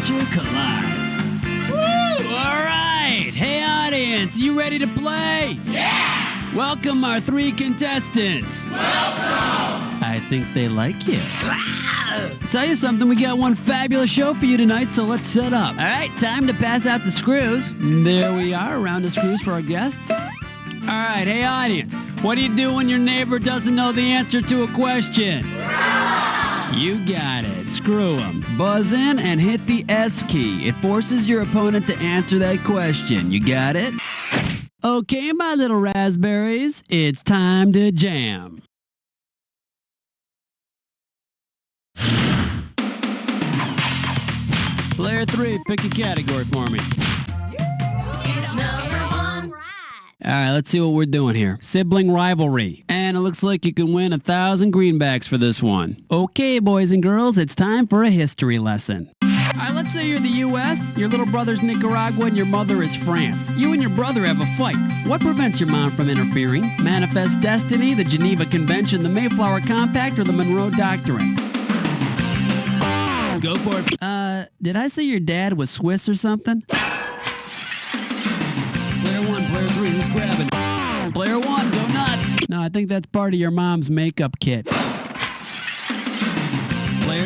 Culture Collide. Woo! All right. Hey, audience, you ready to play? Yeah! Welcome our 3 contestants. Welcome! I think they like you. Tell you something, we got one fabulous show for you tonight, so let's set up. All right, time to pass out the screws. There we are, a round of screws for our guests. All right, hey, audience, what do you do when your neighbor doesn't know the answer to a question? You got it. Screw them. Buzz in and hit the S key. It forces your opponent to answer that question. You got it? Okay, my little raspberries, it's time to jam. Player 3, pick a category for me. It's number 1. All right, let's see what we're doing here. Sibling rivalry. And it looks like you can win 1,000 greenbacks for this one. Okay, boys and girls, it's time for a history lesson. All right, let's say you're the U.S., your little brother's Nicaragua, and your mother is France. You and your brother have a fight. What prevents your mom from interfering? Manifest destiny, the Geneva Convention, the Mayflower Compact, or the Monroe Doctrine? Go for it. Did I say your dad was Swiss or something? Player 1, player 3, who's grabbing? Player 1, go nuts. No, I think that's part of your mom's makeup kit. Player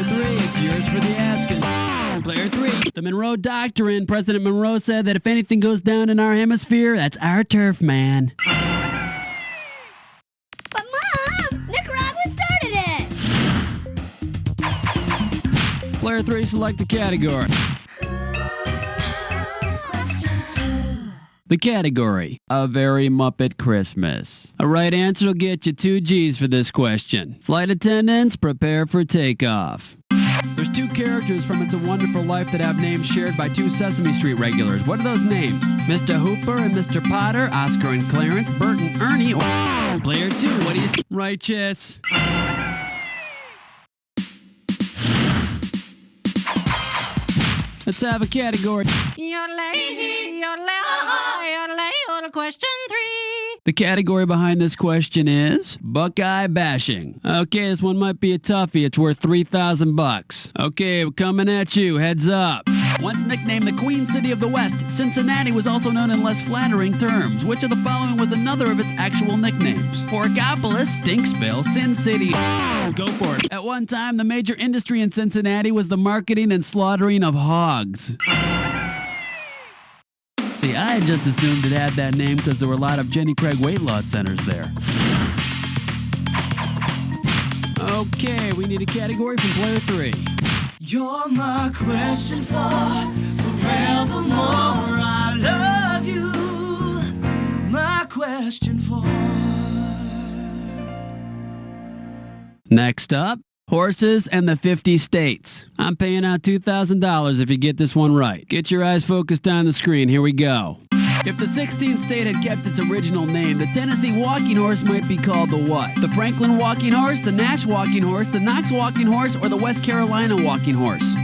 3, it's yours for the asking. Player 3, the Monroe Doctrine. President Monroe said that if anything goes down in our hemisphere, that's our turf, man. But Mom, Nicaragua started it. Player 3, select a category. The category, A Very Muppet Christmas. A right answer will get you 2 G's for this question. Flight attendants, prepare for takeoff. There's 2 characters from It's a Wonderful Life that have names shared by 2 Sesame Street regulars. What are those names? Mr. Hooper and Mr. Potter, Oscar and Clarence, Bert and Ernie, or Player 2, what do you say? Righteous. Let's have a category. Question 3. The category behind this question is Buckeye bashing. Okay, this one might be a toughie. It's worth $3,000. Okay, we're coming at you. Heads up. Once nicknamed the Queen City of the West, Cincinnati was also known in less flattering terms. Which of the following was another of its actual nicknames? Porkopolis, Stinksville, Sin City. Go for it. At one time, the major industry in Cincinnati was the marketing and slaughtering of hogs. See, I had just assumed it had that name because there were a lot of Jenny Craig weight loss centers there. Okay, we need a category from player 3. You're my question for forevermore. I love you. My question for. Next up, horses and the 50 states. I'm paying out $2,000 if you get this one right. Get your eyes focused on the screen. Here we go. If the 16th state had kept its original name, the Tennessee walking horse might be called the what? The Franklin walking horse, the Nash walking horse, the Knox walking horse, or the West Carolina walking horse?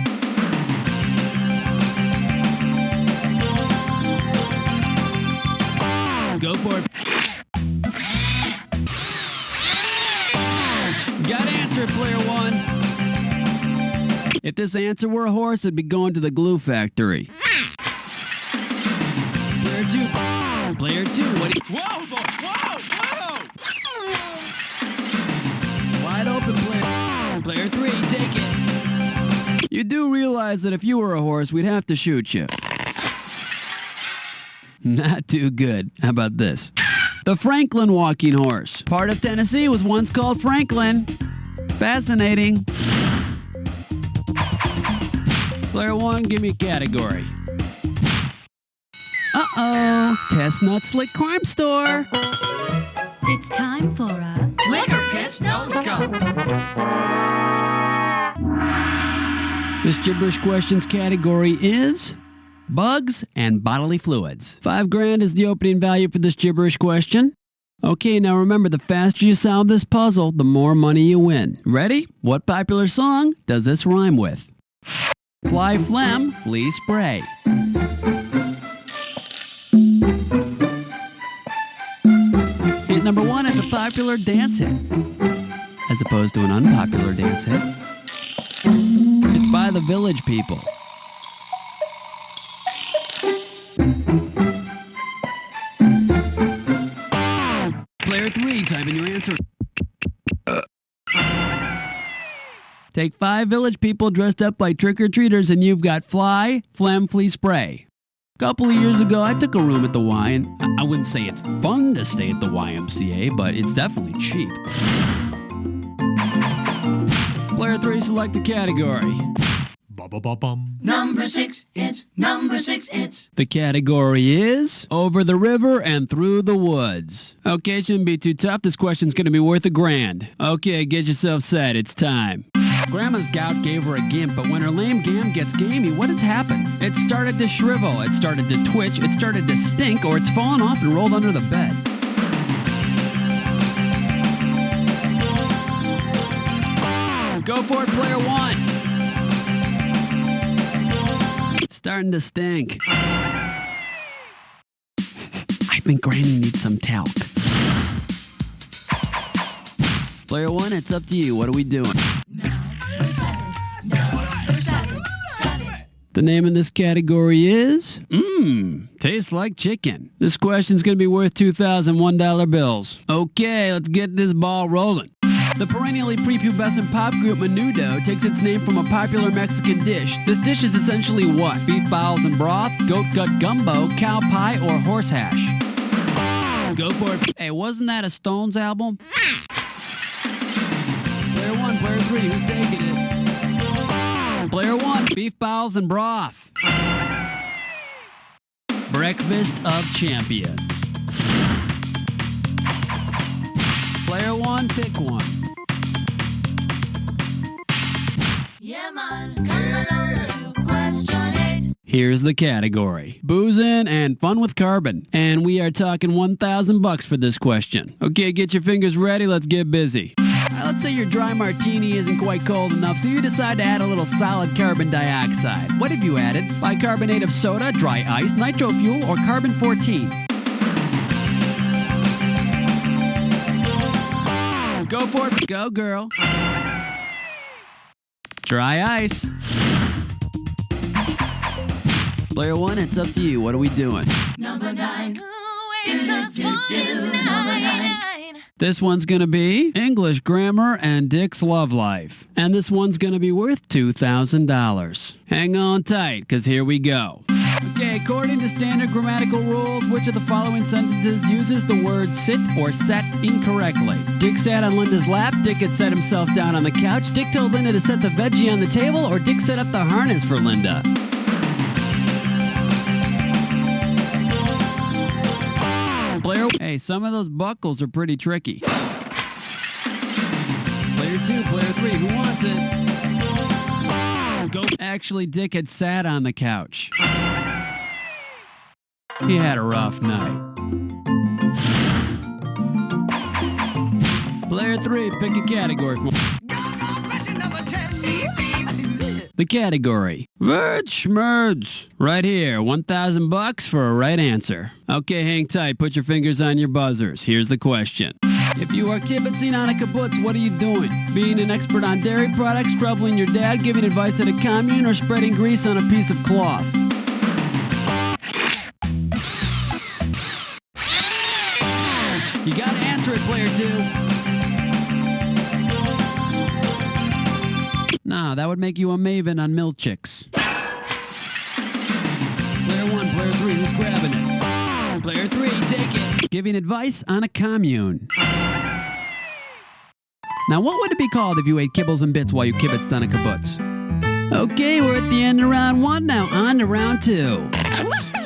Go for it. Got to answer it, player 1. If this answer were a horse, it'd be going to the glue factory. Player 2. Player 2, what do you... Whoa, boy! Whoa! Whoa! Wide open, player. Player 3, take it. You do realize that if you were a horse, we'd have to shoot you. Not too good. How about this? The Franklin walking horse. Part of Tennessee was once called Franklin. Fascinating. Player 1, give me a category. Uh-oh. Chestnut Slick Crime Store. It's time for a Liquor Pitch No Scope. This gibberish questions category is bugs and bodily fluids. $5,000 is the opening value for this gibberish question. Okay, now remember, the faster you solve this puzzle, the more money you win. Ready? What popular song does this rhyme with? Fly phlegm, flea spray. Hit number 1 is a popular dance hit, as opposed to an unpopular dance hit. It's by the Village People. Player 3, type in your answer. Take 5 village people dressed up like trick-or-treaters and you've got fly, phlegm, flea spray. A couple of years ago, I took a room at the Y, and I wouldn't say it's fun to stay at the YMCA, but it's definitely cheap. Player 3, select a category. Number 6, it's number 6, it's. The category is over the river and through the woods. Okay, shouldn't be too tough. This question's going to be worth $1,000. Okay, get yourself set. It's time. Grandma's gout gave her a gimp, but when her lame gam gets gamey, what has happened? It started to shrivel, it started to twitch, it started to stink, or it's fallen off and rolled under the bed. Go for it, player 1. It's starting to stink. I think Granny needs some talc. Player 1, it's up to you. What are we doing? The name in this category is tastes like chicken. This question's going to be worth $2,001 bills. Okay, let's get this ball rolling. The perennially prepubescent pop group Menudo takes its name from a popular Mexican dish. This dish is essentially what? Beef bowels and broth, goat gut gumbo, cow pie, or horse hash? Go for it. Hey, wasn't that a Stones album? Player 1, player 3, who's taking it? Player 1, beef bowels and broth. Breakfast of champions. Player 1, pick one. Yeah, man, come along to question 8. Here's the category. Boozing and fun with carbon. And we are talking $1,000 for this question. Okay, get your fingers ready. Let's get busy. Let's say your dry martini isn't quite cold enough, so you decide to add a little solid carbon dioxide. What have you added? Bicarbonate of soda, dry ice, nitro fuel, or carbon-14? Go for it. Go, girl. Dry ice. Player 1, it's up to you. What are we doing? Number 9. Number 9. This one's going to be English Grammar and Dick's Love Life. And this one's going to be worth $2,000. Hang on tight, because here we go. Okay, according to standard grammatical rules, which of the following sentences uses the word sit or set incorrectly? Dick sat on Linda's lap, Dick had set himself down on the couch, Dick told Linda to set the veggie on the table, or Dick set up the harness for Linda? Player, hey, some of those buckles are pretty tricky. Player 2, player 3, who wants it? Go. Actually, Dick had sat on the couch. He had a rough night. Player 3, pick a category for Question number 10. the category. Words schmerds. Right here, $1,000 for a right answer. Okay, hang tight. Put your fingers on your buzzers. Here's the question. If you are kibitzing on a kibbutz, what are you doing? Being an expert on dairy products, troubling your dad, giving advice at a commune, or spreading grease on a piece of cloth? You gotta answer it, player 2. Nah, that would make you a maven on milk chicks. Player 1, player 3, who's grabbing it? Player 3, take it. Giving advice on a commune. Now, what would it be called if you ate kibbles and bits while you kibitzed on a kibbutz? Okay, we're at the end of round 1 now. On to round 2.